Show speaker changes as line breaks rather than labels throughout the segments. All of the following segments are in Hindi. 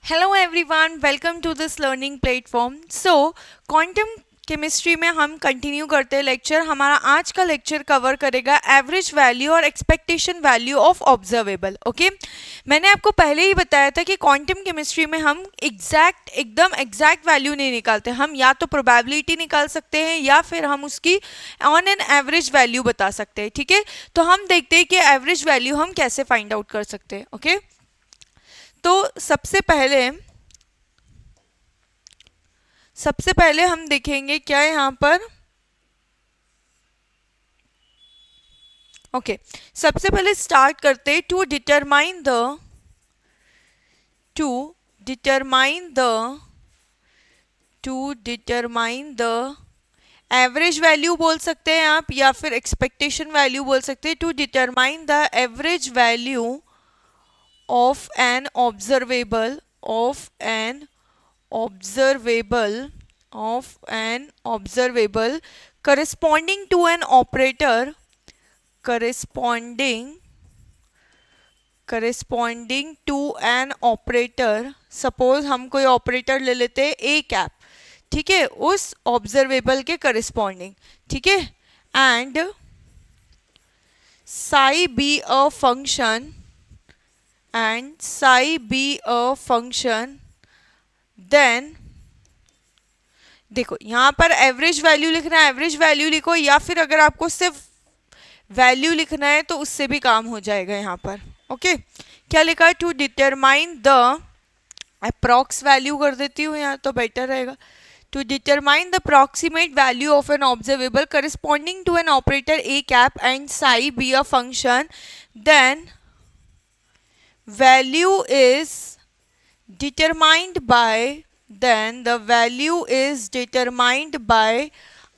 Hello everyone, welcome to this learning platform. Quantum chemistry में हम कंटिन्यू करते हैं लेक्चर। हमारा आज का लेक्चर कवर करेगा एवरेज वैल्यू और expectation value of observable. Okay, मैंने आपको पहले ही बताया था कि क्वांटम केमिस्ट्री में हम एकदम एग्जैक्ट वैल्यू नहीं निकालते। हम या तो प्रोबेबिलिटी निकाल सकते हैं या फिर हम उसकी ऑन एन एवरेज वैल्यू बता सकते हैं। ठीक है, तो हम देखते हैं कि एवरेज वैल्यू हम कैसे फाइंड आउट कर सकते हैं। ओके, तो सबसे पहले हम देखेंगे क्या है यहाँ पर। ओके, सबसे पहले स्टार्ट करते to determine the average value बोल सकते हैं आप, या फिर एक्सपेक्टेशन वैल्यू बोल सकते हैं। To determine the average value of an observable corresponding to an operator सपोज हम कोई ऑपरेटर ले लेते हैं ए कैप, ठीक है, उस ऑब्जर्वेबल के करस्पॉन्डिंग। ठीक है, and psi be a function then देखो यहाँ पर एवरेज वैल्यू लिखना है, एवरेज वैल्यू लिखो, या फिर अगर आपको सिर्फ वैल्यू लिखना है तो उससे भी काम हो जाएगा यहाँ पर। ओके, क्या लिखा है? To determine the approx value कर देती हूँ यहाँ तो बेटर रहेगा। To determine the approximate value of an observable corresponding to an operator A cap and psi be a function, then value is determined by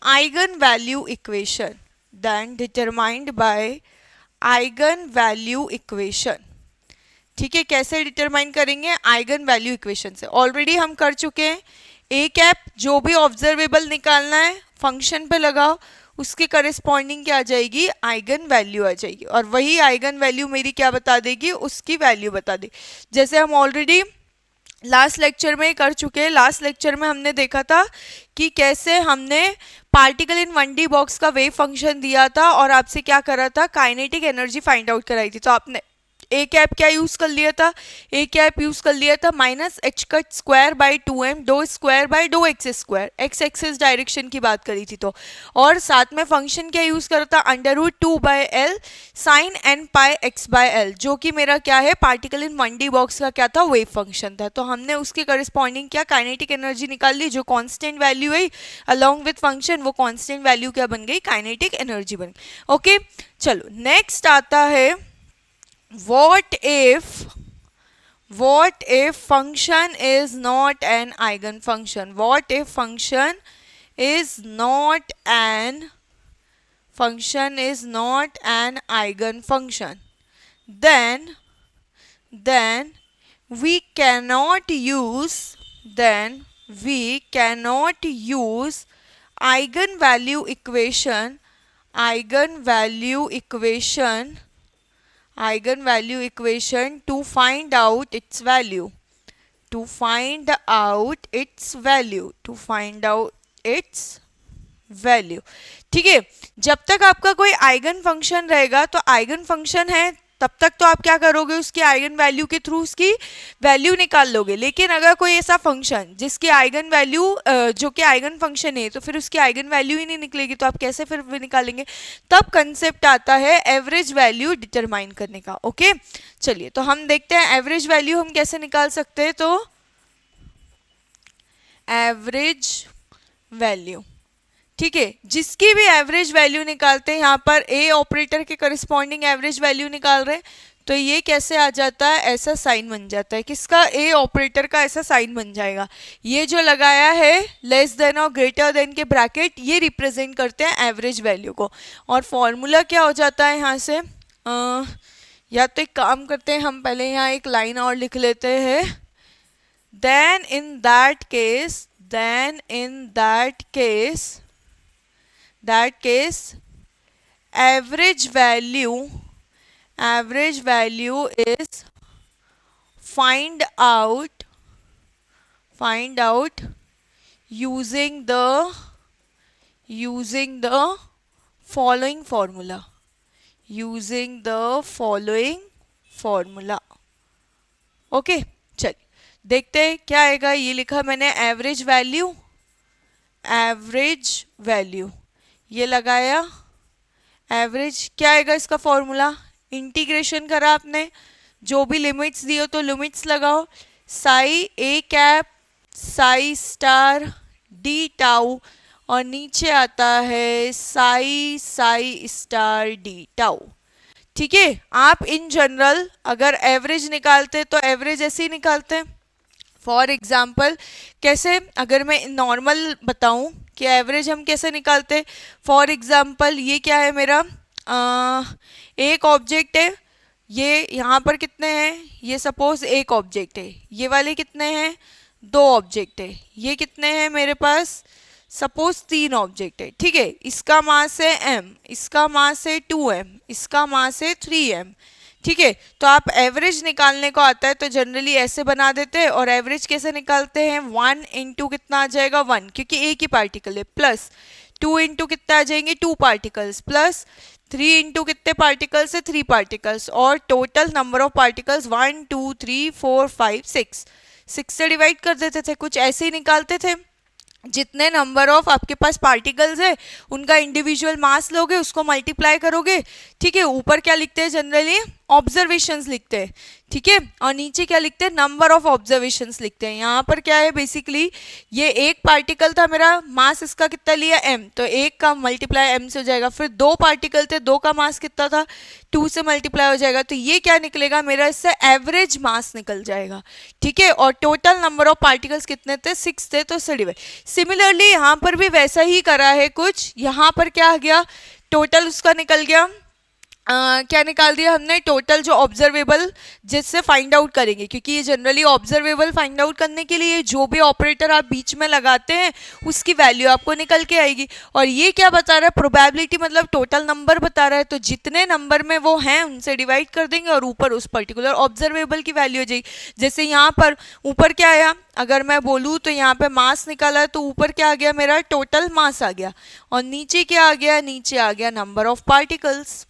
eigenvalue equation. ठीक है, कैसे डिटरमाइन करेंगे? आइगन वैल्यू इक्वेशन से। ऑलरेडी हम कर चुके हैं। ए कैप जो भी ऑब्जर्वेबल निकालना है फंक्शन पे लगाओ, उसके करस्पॉन्डिंग क्या आ जाएगी? आइगन वैल्यू आ जाएगी, और वही आइगन वैल्यू मेरी क्या बता देगी? उसकी वैल्यू बता देगी। जैसे हम ऑलरेडी लास्ट लेक्चर में कर चुके हैं। लास्ट लेक्चर में हमने देखा था कि कैसे हमने पार्टिकल इन 1D बॉक्स का वेव फंक्शन दिया था और आपसे क्या करा था? काइनेटिक एनर्जी फाइंड आउट कराई थी। तो आपने ए कैप क्या यूज कर लिया था? ए कैप यूज कर लिया था -h² डो स्क्वायर बाई डो X square, X axis direction की बात करी थी तो। और साथ में फंक्शन क्या यूज करा था? √2/L sin n πx/L, जो कि मेरा क्या है? पार्टिकल इन 1D बॉक्स का क्या था? वेव फंक्शन था। तो हमने उसके करस्पॉन्डिंग क्या काइनेटिक एनर्जी निकाल ली, जो कांस्टेंट वैल्यू है अलोंग विथ फंक्शन, वो कांस्टेंट वैल्यू क्या बन गई? काइनेटिक एनर्जी बन गई। ओके, चलो नेक्स्ट आता है what if function is not an eigenfunction? What if function is not an eigenfunction? Then we cannot use eigenvalue equation to find out its value. ठीक है, जब तक आपका कोई आइगन फंक्शन रहेगा तो आइगन फंक्शन है तब तक तो आप क्या करोगे? उसकी आइगन वैल्यू के थ्रू उसकी वैल्यू निकाल लोगे। लेकिन अगर कोई ऐसा फंक्शन जिसकी आइगन वैल्यू जो कि आइगन फंक्शन है तो फिर उसकी आइगन वैल्यू ही नहीं निकलेगी, तो आप कैसे फिर निकालेंगे? तब कंसेप्ट आता है एवरेज वैल्यू डिटरमाइन करने का। ओके, चलिए तो हम देखते हैं एवरेज वैल्यू हम कैसे निकाल सकते हैं। तो एवरेज वैल्यू, ठीक है, जिसकी भी एवरेज वैल्यू निकालते हैं, यहाँ पर ए ऑपरेटर के करस्पॉन्डिंग एवरेज वैल्यू निकाल रहे हैं, तो ये कैसे आ जाता है? ऐसा साइन बन जाता है। किसका? ए ऑपरेटर का ऐसा साइन बन जाएगा। ये जो लगाया है लेस देन और ग्रेटर देन के ब्रैकेट, ये रिप्रेजेंट करते हैं एवरेज वैल्यू को। और फॉर्मूला क्या हो जाता है यहाँ से? या तो एक काम करते हैं, हम पहले यहाँ एक लाइन और लिख लेते हैं। Then in that case average value is find out find out using the following formula, using the following formula. Okay चल देखते हैं क्या आएगा. ये लिखा मैंने एवरेज वैल्यू, एवरेज वैल्यू ये लगाया. एवरेज क्या आएगा इसका फॉर्मूला, इंटीग्रेशन करा आपने, जो भी लिमिट्स दियो तो लिमिट्स लगाओ. Psi A cap psi star D tau और नीचे आता है psi psi star D tau. ठीक है. आप इन जनरल अगर एवरेज निकालते तो एवरेज ऐसे ही निकालते. फॉर एग्जाम्पल कैसे, अगर मैं नॉर्मल बताऊं कि एवरेज हम कैसे निकालते. फॉर एग्जाम्पल ये क्या है मेरा, एक ऑब्जेक्ट है, ये यहाँ पर कितने हैं, ये सपोज एक ऑब्जेक्ट है, ये वाले कितने हैं, दो ऑब्जेक्ट है, ये कितने हैं मेरे पास सपोज तीन ऑब्जेक्ट है. ठीक है. इसका मास है m, इसका मास है 2m, इसका मास है 3m. ठीक है. तो आप एवरेज निकालने को आता है तो जनरली ऐसे बना देते हैं. और एवरेज कैसे निकालते हैं, 1 इंटू कितना आ जाएगा 1, क्योंकि एक ही पार्टिकल है, प्लस 2 इंटू कितना आ जाएंगे 2 पार्टिकल्स, प्लस 3 इंटू कितने पार्टिकल्स है 3 पार्टिकल्स, और टोटल नंबर ऑफ पार्टिकल्स 1 2 3 4 5 6 से डिवाइड कर देते थे. कुछ ऐसे ही निकालते थे. जितने नंबर ऑफ आपके पास पार्टिकल्स है उनका इंडिविजुअल मास लोगे, उसको मल्टीप्लाई करोगे. ठीक है. ऊपर क्या लिखते हैं जनरली, ऑब्जर्वेशंस लिखते हैं. ठीक है. और नीचे क्या लिखते हैं, नंबर ऑफ ऑब्जर्वेशंस लिखते हैं. यहाँ पर क्या है बेसिकली, ये एक पार्टिकल था मेरा, मास इसका कितना लिया m, तो एक का मल्टीप्लाई m से हो जाएगा. फिर दो पार्टिकल थे, दो का मास कितना था 2 से मल्टीप्लाई हो जाएगा. तो ये क्या निकलेगा मेरा, इससे एवरेज मास निकल जाएगा. ठीक है. और टोटल नंबर ऑफ पार्टिकल्स कितने थे 6 थे, तो से डिवाइड. सिमिलरली यहाँ पर भी वैसा ही करा है कुछ. यहाँ पर क्या आ गया, टोटल उसका निकल गया, क्या निकाल दिया हमने, टोटल जो ऑब्जर्वेबल जिससे फाइंड आउट करेंगे, क्योंकि ये जनरली ऑब्जर्वेबल फाइंड आउट करने के लिए जो भी ऑपरेटर आप बीच में लगाते हैं उसकी वैल्यू आपको निकल के आएगी. और ये क्या बता रहा है, प्रोबेबिलिटी मतलब टोटल नंबर बता रहा है. तो जितने नंबर में वो हैं उनसे डिवाइड कर देंगे और ऊपर उस पर्टिकुलर ऑब्जर्वेबल की वैल्यू हो जाएगी. जैसे यहाँ पर ऊपर क्या आया, अगर मैं बोलूँ तो यहाँ पे मास निकाला है, तो ऊपर क्या आ गया मेरा, टोटल मास आ गया. और नीचे क्या आ गया, नीचे आ गया नंबर ऑफ पार्टिकल्स.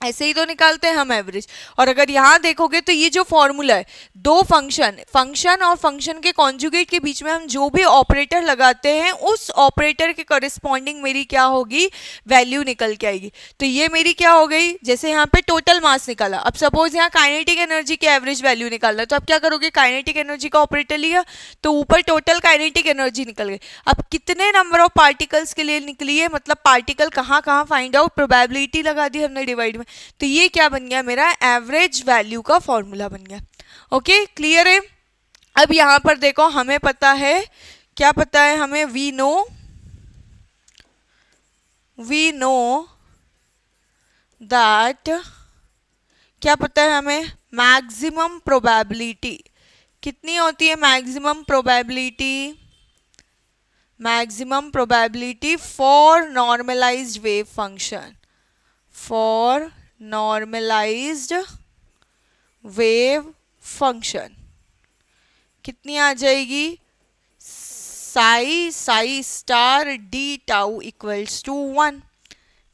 ऐसे ही तो निकालते हैं हम एवरेज. और अगर यहाँ देखोगे तो ये जो फॉर्मूला है, दो फंक्शन और फंक्शन के कॉन्जुगेट के बीच में हम जो भी ऑपरेटर लगाते हैं उस ऑपरेटर के कॉरेस्पॉन्डिंग मेरी क्या होगी, वैल्यू निकल के आएगी. तो ये मेरी क्या हो गई, जैसे यहाँ पे टोटल मास निकाला. अब सपोज यहाँ काइनेटिक एनर्जी की एवरेज वैल्यू निकालना है, तो आप क्या करोगे, काइनेटिक एनर्जी का ऑपरेटर लिया तो ऊपर टोटल काइनेटिक एनर्जी निकल गई. अब कितने नंबर ऑफ पार्टिकल्स के लिए निकली है, मतलब पार्टिकल कहाँ कहाँ फाइंड आउट, प्रोबेबिलिटी लगा दी हमने डिवाइड में. तो ये क्या बन गया मेरा, एवरेज वैल्यू का फॉर्मूला बन गया. ओके क्लियर है. अब यहां पर देखो हमें पता है, क्या पता है हमें, वी नो दैट, क्या पता है हमें, मैक्सिमम प्रोबेबिलिटी कितनी होती है, maximum probability for normalised wave function, for normalised wave function कितनी आ जाएगी, psi star D tau equals to 1.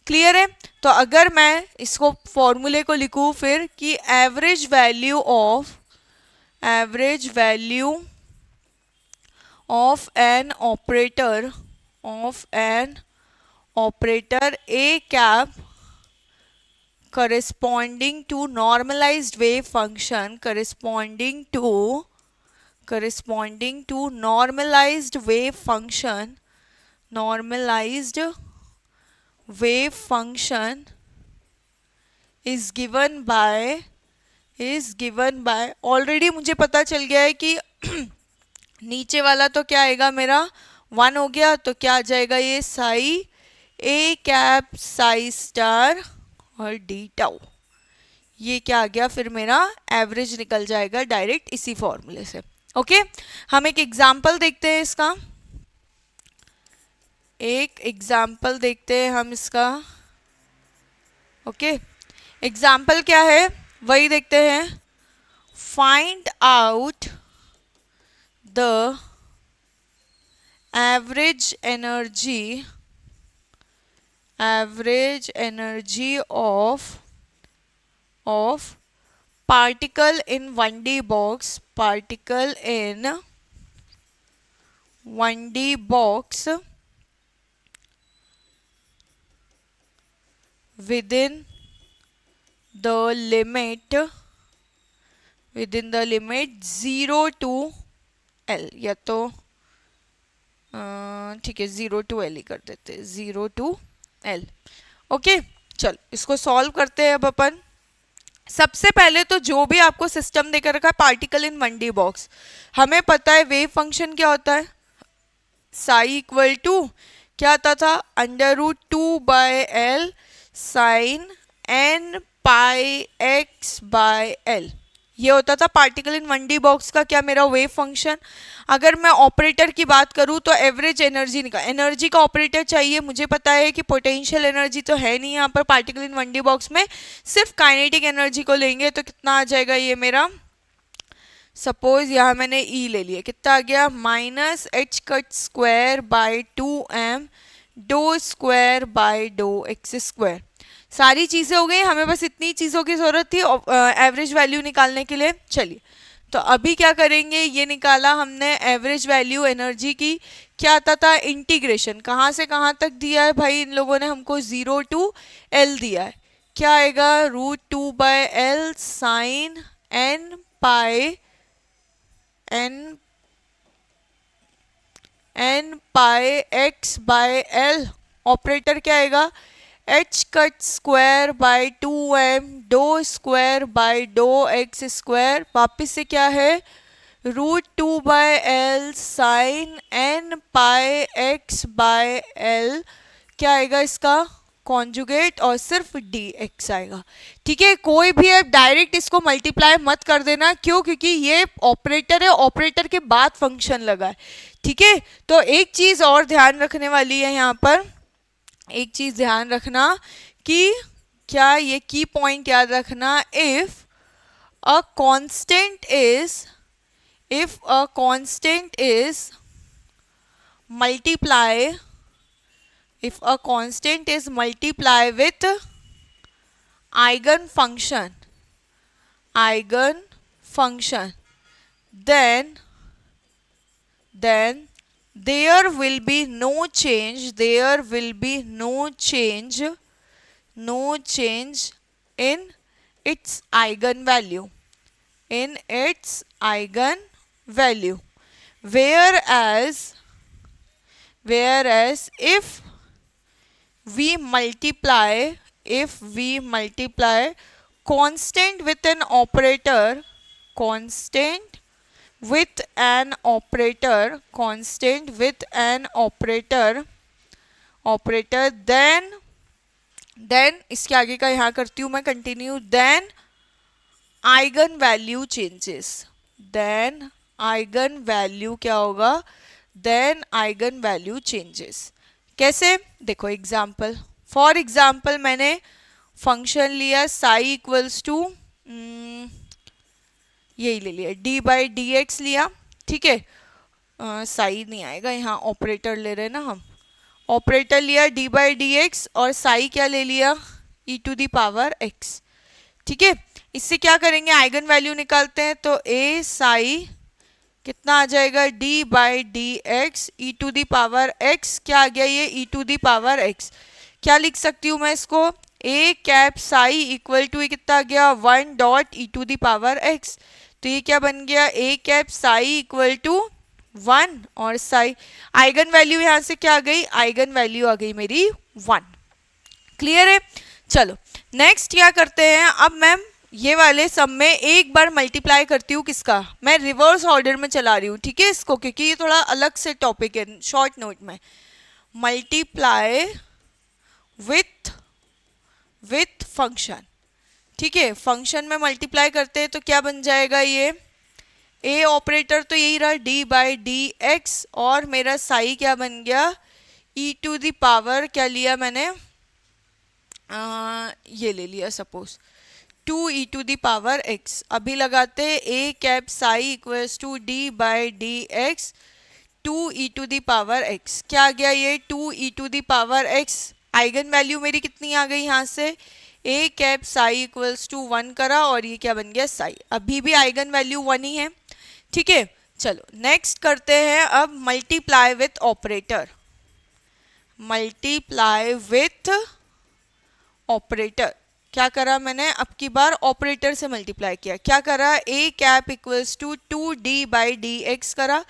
Clear है. तो अगर मैं इसको फॉर्मूले को लिखूं फिर कि average value of N operator A cap corresponding to normalized wave function, corresponding to normalized wave function is given by already मुझे पता चल गया है कि नीचे वाला तो क्या आएगा मेरा 1 हो गया, तो क्या आ जाएगा ये Sai A cap psi star और डी टाउ. ये क्या आ गया फिर मेरा एवरेज निकल जाएगा डायरेक्ट इसी फॉर्मूले से. ओके. हम एक एग्जांपल देखते हैं इसका, एक एग्जांपल देखते हैं हम इसका. ओके. एग्जांपल क्या है वही देखते हैं. Find out the average energy of particle in 1D box, particle in 1D box within the limit 0 to L, या तो ठीक है 0 to L ही कर देते हैं, 0 to L। ओके, चल इसको सॉल्व करते हैं अब अपन। सबसे पहले तो जो भी आपको सिस्टम देकर रखा है पार्टिकल इन 1D बॉक्स, हमें पता है वेव फंक्शन क्या होता है, साई इक्वल टू क्या आता था, √2/L साइन n पाई x/L, ये होता था पार्टिकल इन 1D बॉक्स का क्या, मेरा वेव फंक्शन। अगर मैं ऑपरेटर की बात करूं तो एवरेज एनर्जी एनर्जी का ऑपरेटर चाहिए। मुझे पता है कि पोटेंशियल एनर्जी तो है नहीं यहाँ पर पार्टिकल इन 1D बॉक्स में, सिर्फ काइनेटिक एनर्जी को लेंगे तो कितना आ जाएगा ये मेरा, सपोज यहाँ मैंने E ले लिया, कितना आ गया, -h²/2m dou²/dou x²। सारी चीज़ें हो गई, हमें बस इतनी चीज़ों की ज़रूरत थी एवरेज वैल्यू निकालने के लिए। चलिए तो अभी क्या करेंगे, ये निकाला हमने एवरेज वैल्यू एनर्जी की, क्या आता था, इंटीग्रेशन कहाँ से कहाँ तक दिया है भाई इन लोगों ने हमको, 0 to L दिया है, क्या आएगा, √2/L साइन n पाई x/L। ऑपरेटर क्या आएगा, h²/2m dou²/dou x², वापिस से क्या है, √2/L साइन n पाई x/L, क्या आएगा इसका कॉन्जुगेट और सिर्फ dx आएगा। ठीक है, कोई भी अब डायरेक्ट इसको मल्टीप्लाई मत कर देना, क्यों, क्योंकि ये ऑपरेटर है, ऑपरेटर के बाद फंक्शन लगा है। ठीक है, तो एक चीज और ध्यान रखने वाली है यहाँ पर, एक चीज ध्यान रखना कि क्या, ये की पॉइंट याद रखना, if a constant is multiply with eigen function, then there will be no change in its eigenvalue, whereas if we multiply constant with an operator, then इसके आगे का यहाँ करती हूँ मैं कंटिन्यू, then eigenvalue changes, क्या होगा, then eigenvalue changes। कैसे, देखो एग्जाम्पल, फॉर एग्जाम्पल मैंने फंक्शन लिया साई इक्वल्स टू यही ले लिया d/dx लिया। ठीक है, साई नहीं आएगा यहाँ, ऑपरेटर ले रहे हैं ना हम, ऑपरेटर लिया d/dx और साई क्या ले लिया, e⁻x। ठीक है, इससे क्या करेंगे, आइगन वैल्यू निकालते हैं, तो a साई कितना आ जाएगा, d/dx e⁻x, क्या आ गया ये e⁻x, क्या लिख सकती हूँ मैं इसको, a cap psi equal to कितना आ गया, 1.e⁻x, तो ये क्या बन गया, a cap psi equal to 1 और साई, आइगन वैल्यू यहाँ से क्या आ गई, आइगन वैल्यू आ गई मेरी 1। क्लियर है, चलो नेक्स्ट क्या करते हैं, अब मैम ये वाले सब में एक बार मल्टीप्लाई करती हूँ, किसका, मैं रिवर्स ऑर्डर में चला रही हूँ। ठीक है इसको, क्योंकि ये थोड़ा अलग से टॉपिक है, शॉर्ट नोट में, मल्टीप्लाई विथ फंक्शन। ठीक है, फंक्शन में मल्टीप्लाई करते हैं तो क्या बन जाएगा, ये ए ऑपरेटर तो यही रहा d/dx, और मेरा साई क्या बन गया, e⁻, क्या लिया मैंने, ये ले लिया सपोज 2e⁻x। अभी लगाते हैं a cap psi equals to d/dx 2 e to the power x। क्या आ गया ये 2 e to the power x। Eigen value मेरी कितनी आ गई यहाँ से, A cap psi equals to 1 करा और ये क्या बन गया साई। अभी भी आइगन वैल्यू 1 ही है, ठीक है। चलो नेक्स्ट करते हैं अब multiply with operator. Multiply with operator क्या करा मैंने, अब की बार ऑपरेटर से मल्टीप्लाई किया। क्या करा, A cap equals to 2d by D X करा,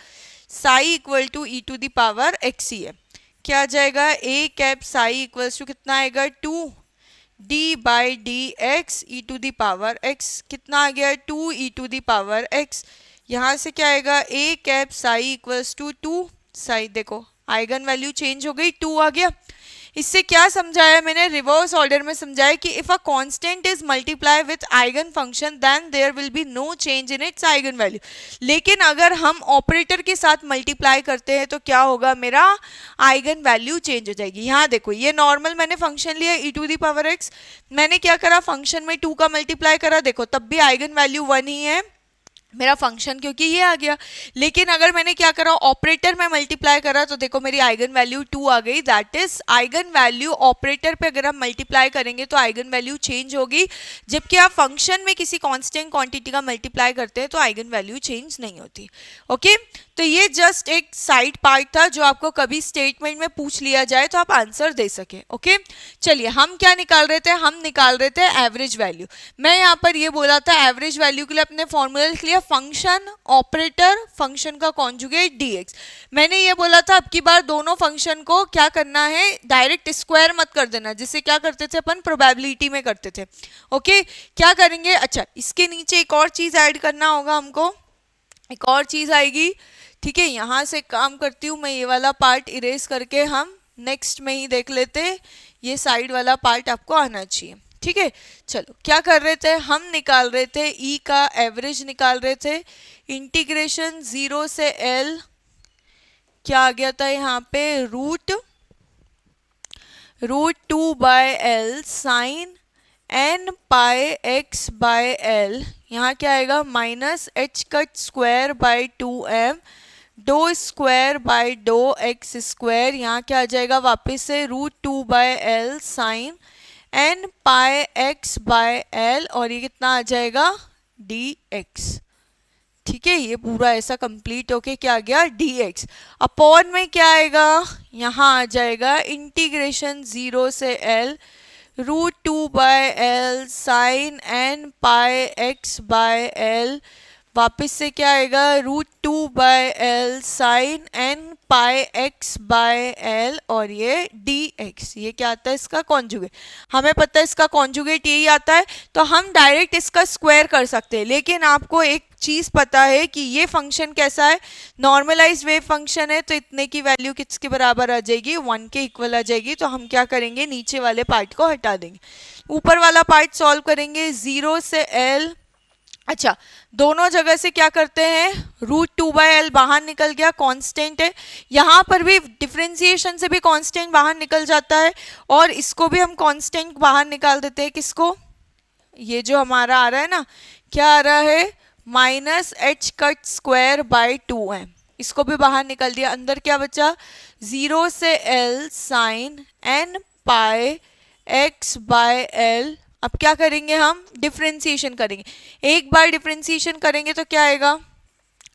psi equal to E to the power X ही है। क्या आ जाएगा, A cap psi equals to कितना आएगा 2d by D X E to the power X. कितना आ गया 2 E to the power X. यहाँ से क्या आएगा, A cap psi equals to 2 psi, देखो आइगन वैल्यू चेंज हो गई, 2 आ गया। इससे क्या समझाया मैंने, रिवर्स ऑर्डर में समझाया कि if a constant is multiply with eigen function then there will be no change in its eigen value. लेकिन अगर हम ऑपरेटर के साथ मल्टीप्लाई करते हैं तो क्या होगा, मेरा आइगन वैल्यू चेंज हो जाएगी। यहाँ देखो ये नॉर्मल मैंने फंक्शन लिया ई टू दी पावर एक्स, मैंने क्या करा फंक्शन में 2 का मल्टीप्लाई करा, देखो तब भी आइगन वैल्यू 1 ही है मेरा फंक्शन, क्योंकि ये आ गया। लेकिन अगर मैंने क्या करा ऑपरेटर में मल्टीप्लाई करा तो देखो मेरी आइगन वैल्यू 2 आ गई। That is eigen value operator पे अगर हम मल्टीप्लाई करेंगे तो आइगन वैल्यू चेंज होगी, जबकि आप फंक्शन में किसी कांस्टेंट क्वांटिटी का मल्टीप्लाई करते हैं तो आइगन वैल्यू चेंज नहीं होती। ओके तो ये जस्ट एक साइड पार्ट था जो आपको कभी स्टेटमेंट में पूछ लिया जाए तो आप आंसर दे सके। ओके चलिए हम क्या निकाल रहे थे, हम निकाल रहे थे एवरेज वैल्यू। मैं यहाँ पर ये बोला था एवरेज वैल्यू के लिए अपने फॉर्मूला लिख लिया, फंक्शन ऑपरेटर फंक्शन का कॉन्जुगेट dx। मैंने ये बोला था अब की बार दोनों फंक्शन को क्या करना है, डायरेक्ट स्क्वायर मत कर देना, जिससे क्या करते थे अपन प्रोबेबिलिटी में करते थे। ओके क्या करेंगे, अच्छा इसके नीचे एक और चीज ऐड करना होगा हमको, एक और चीज आएगी, ठीक है। यहाँ से काम करती हूँ मैं, ये वाला पार्ट इरेज करके हम नेक्स्ट में ही देख लेते, ये साइड वाला पार्ट आपको आना चाहिए, ठीक है। चलो क्या कर रहे थे, हम निकाल रहे थे ई का एवरेज निकाल रहे थे, इंटीग्रेशन 0 से l क्या आ गया था यहाँ पे root 2 by L sine n pi x by l, यहाँ क्या आएगा minus H cut square by 2m डो स्क्वायर बाय डो एक्स स्क्वायर, यहाँ क्या आ जाएगा वापस से root 2 by L sine n pi x by l और ये कितना आ जाएगा dx, ठीक है। ये पूरा ऐसा कंप्लीट होके क्या आ गया dx। अपॉन में क्या आएगा, यहाँ आ जाएगा इंटीग्रेशन 0 से l root 2 by L sine n pi x by l, वापस से क्या आएगा root 2 by L sine n pi x by l और ये dx। ये क्या आता है, इसका कॉन्जुगेट। हमें पता है इसका कॉन्जुगेट यही आता है, तो हम डायरेक्ट इसका स्क्वायर कर सकते हैं। लेकिन आपको एक चीज़ पता है कि ये फंक्शन कैसा है, नॉर्मलाइज्ड वेव फंक्शन है, तो इतने की वैल्यू किसके बराबर आ जाएगी, 1 के इक्वल आ जाएगी। तो हम क्या करेंगे, नीचे वाले पार्ट को हटा देंगे, ऊपर वाला पार्ट सॉल्व करेंगे 0 से l। अच्छा दोनों जगह से क्या करते हैं, रूट 2 बाय एल बाहर निकल गया, कांस्टेंट है। यहाँ पर भी डिफरेंशिएशन से भी कांस्टेंट बाहर निकल जाता है और इसको भी हम कांस्टेंट बाहर निकाल देते हैं। किसको, ये जो हमारा आ रहा है ना, क्या आ रहा है minus H cut square by 2m, इसको भी बाहर निकल दिया। अंदर क्या बचा 0 से l sign n pi x by l। अब क्या करेंगे, हम डिफरेंशिएशन करेंगे। एक बार डिफरेंशिएशन करेंगे तो क्या आएगा,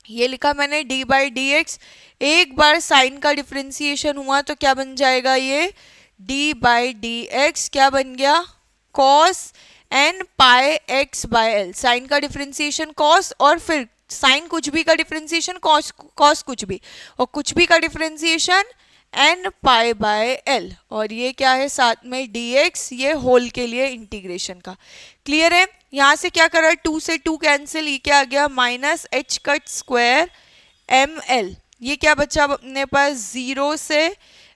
ये लिखा मैंने d बाई डी एक्स। एक बार साइन का डिफरेंशिएशन हुआ तो क्या बन जाएगा, ये d बाई डी एक्स क्या बन गया cos n pi x by l। Sign का डिफरेंशिएशन cos और फिर साइन कुछ भी का डिफरेंशिएशन cos कुछ भी, और कुछ भी का differentiation n pi by l, और ये क्या है साथ में dx, ये होल के लिए इंटीग्रेशन का। क्लियर है। यहाँ से क्या करा, 2 से 2 कैंसिल, ये क्या आ गया minus H cut square ml। ये क्या बचा अपने पास 0 से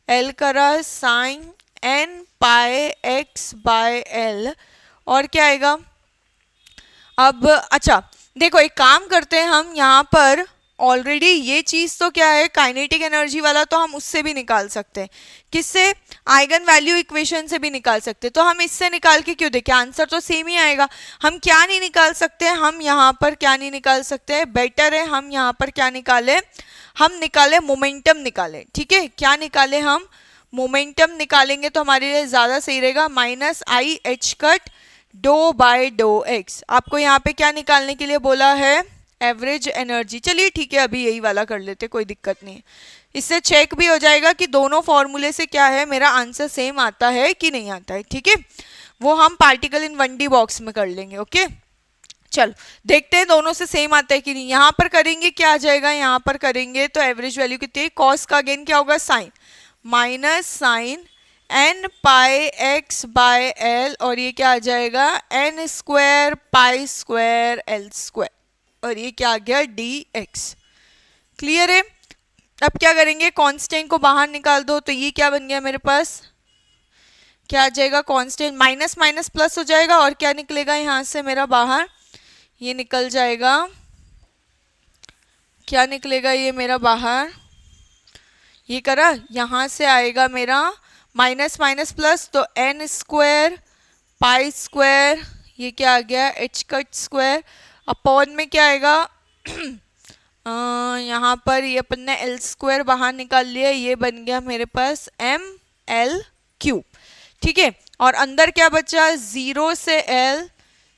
l करा sign n pi x by l, और क्या आएगा। अब अच्छा देखो एक काम करते हैं हम, यहाँ पर ऑलरेडी ये चीज तो क्या है, काइनेटिक एनर्जी वाला, तो हम उससे भी निकाल सकते हैं। किससे? आइगन वैल्यू इक्वेशन से भी निकाल सकते हैं। तो हम इससे निकाल के क्यों देखें, आंसर तो सेम ही आएगा। हम क्या नहीं निकाल सकते, हम यहाँ पर क्या नहीं निकाल सकते, बेटर है हम यहाँ पर क्या निकालें, हम निकालें मोमेंटम निकालें। ठीक है, क्या निकालें हम, मोमेंटम निकालेंगे तो हमारे लिए ज्यादा सही रहेगा। माइनस आई एच कट डो बाय डो एक्स। आपको यहाँ पे क्या निकालने के लिए बोला है, एवरेज एनर्जी। चलिए ठीक है, अभी यही वाला कर लेते, कोई दिक्कत नहीं है। इससे चेक भी हो जाएगा कि दोनों फॉर्मूले से क्या है, मेरा आंसर सेम आता है कि नहीं आता है। ठीक है, वो हम पार्टिकल इन 1D बॉक्स में कर लेंगे। ओके, चलो देखते हैं दोनों से सेम आता है कि नहीं। यहाँ पर करेंगे क्या आ जाएगा, यहाँ पर करेंगे तो एवरेज वैल्यू कितनी है, कॉस का अगेन क्या होगा, sine, minus sine N pi X by L, और ये क्या आ जाएगा, N square pi square L square, और ये क्या आ गया, डी एक्स। क्लियर है? अब क्या करेंगे, कांस्टेंट को बाहर निकाल दो, तो ये क्या बन गया मेरे पास, क्या आ जाएगा, कांस्टेंट माइनस माइनस प्लस हो जाएगा, और क्या निकलेगा यहाँ से मेरा बाहर, ये निकल जाएगा, क्या निकलेगा ये मेरा बाहर, ये करा, यहाँ से आएगा मेरा माइनस माइनस प्लस, तो एन स्क्वायर पाई स्क्वायर, ये क्या आ गया, एच कट स्क्वायर, अपॉन में क्या आएगा यहाँ पर ये अपन ने एल स्क्वायर बाहर निकाल लिया, ये बन गया मेरे पास एम एल क्यूब। ठीक है, और अंदर क्या बचा, 0 से L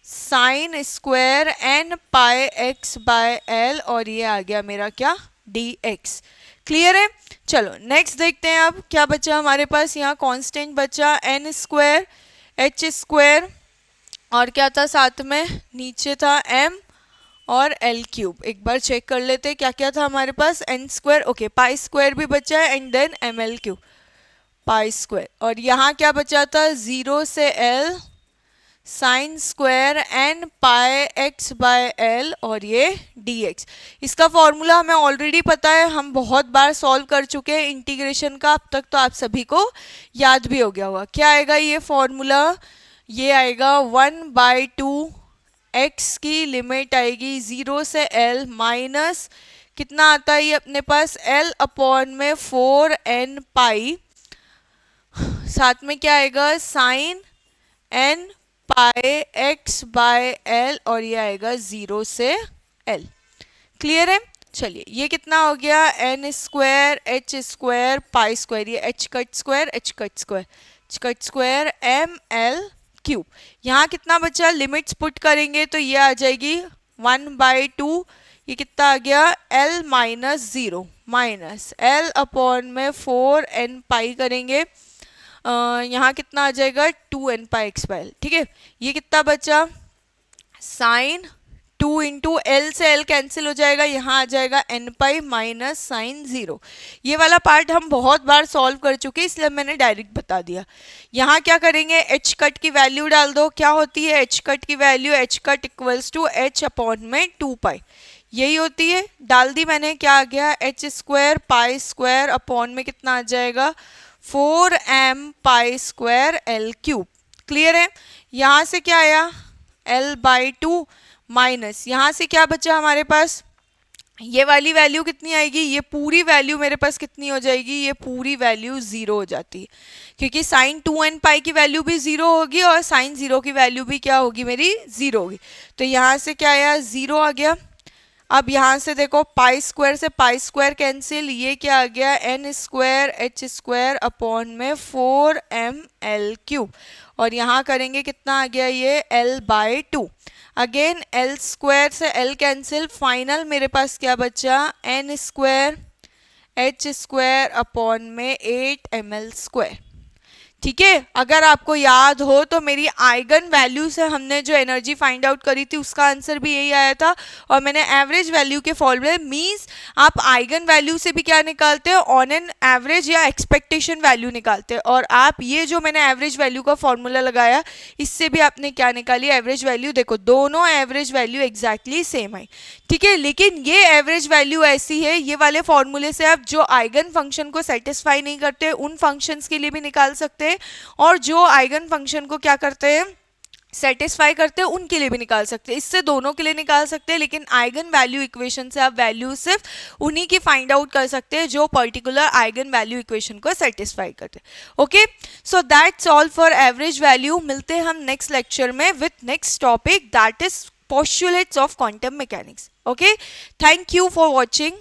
sine square N pi X by L, और ये आ गया मेरा क्या, डी एक्स। क्लियर है? चलो नेक्स्ट देखते हैं अब क्या बचा हमारे पास, यहाँ कांस्टेंट बचा एन स्क्वायर एच स्क्वायर, और क्या था साथ में, नीचे था एम और एल क्यूब। एक बार चेक कर लेते हैं क्या क्या था हमारे पास, N square, okay, pi square भी बचा है, and then M L cube pi square, और यहाँ क्या बचा था, 0 से L sine square N pi X by L, और ये डी एक्स। इसका फॉर्मूला हमें ऑलरेडी पता है, हम बहुत बार सॉल्व कर चुके हैं इंटीग्रेशन का, अब तक तो आप सभी को याद भी हो गया होगा। क्या आएगा ये फॉर्मूला, ये आएगा 1/2 एक्स की लिमिट आएगी 0 से एल माइनस कितना आता है ये अपने पास, एल अपॉन में 4n पाई, साथ में क्या आएगा, sine N pi X by L, और ये आएगा 0 से एल। क्लियर है? चलिए ये कितना हो गया, N square H square pi square, ये H cut square H cut square H cut square M L cube. यहाँ कितना बचा, लिमिट्स पुट करेंगे तो ये आ जाएगी 1/2, ये कितना आ गया, L minus 0 minus L upon में 4n पाई करेंगे, यहाँ कितना आ जाएगा, 2n pi X by L. ठीक है, ये कितना बचा, साइन 2 इंटू एल से एल कैंसिल हो जाएगा, यहाँ आ जाएगा n पाई माइनस साइन 0। ये वाला पार्ट हम बहुत बार सॉल्व कर चुके, इसलिए मैंने डायरेक्ट बता दिया। यहाँ क्या करेंगे, एच कट की वैल्यू डाल दो, क्या होती है एच कट की value, H cut equals to H upon में 2 पाई, यही होती है, डाल दी मैंने, क्या आ गया, H square pi square upon में कितना आ जाएगा, 4m पाई स्क्वायर एल क्यूब। क्लियर है? यहाँ से क्या आया, l/2 माइनस, यहाँ से क्या बचा हमारे पास, ये वाली वैल्यू कितनी आएगी, ये पूरी वैल्यू मेरे पास कितनी हो जाएगी, ये पूरी वैल्यू 0 हो जाती है, क्योंकि साइन 2n पाई की वैल्यू भी 0 होगी और साइन 0 की वैल्यू भी क्या होगी मेरी, 0 होगी। तो यहाँ से क्या आया, 0 आ गया। अब यहाँ से देखो पाई स्क्वायर से पाई स्क्वायर कैंसिल, ये क्या आ गया, N square H square upon में 4m एल क्यूब, और यहाँ करेंगे कितना आ गया, ये l/2, अगेन एल स्क्वायर से एल कैंसिल, फाइनल मेरे पास क्या बचा, N square H square upon में 8ml स्क्वायर। ठीक है, अगर आपको याद हो तो मेरी आइगन वैल्यू से हमने जो एनर्जी फाइंड आउट करी थी उसका आंसर भी यही आया था, और मैंने एवरेज वैल्यू के फॉर्मूले, मींस आप आइगन वैल्यू से भी क्या निकालते हैं, ऑन एन एवरेज या एक्सपेक्टेशन वैल्यू निकालते हैं, और आप ये जो मैंने एवरेज वैल्यू का फॉर्मूला लगाया इससे भी आपने क्या निकाली, एवरेज वैल्यू। देखो दोनों एवरेज वैल्यू एग्जैक्टली सेम आई। ठीक है, लेकिन ये एवरेज वैल्यू ऐसी है, ये वाले फॉर्मूले से आप जो आइगन फंक्शन को सेटिस्फाई नहीं करते उन फंक्शंस के लिए भी निकाल सकते हैं, और जो आइगन फंक्शन को क्या करते हैं, सेटिस्फाई करते हैं उनके लिए भी निकाल सकते हैं, इससे दोनों के लिए निकाल सकते हैं, लेकिन आइगन वैल्यू इक्वेशन से आप वैल्यू सिर्फ उन्हीं की फाइंड आउट कर सकते हैं जो पर्टिकुलर आइगन वैल्यू इक्वेशन को सेटिस्फाई करते हैं। Okay, so that's all for average value. मिलते हैं हम नेक्स्ट लेक्चर में with next topic that is postulates of quantum mechanics. Okay, thank you for watching.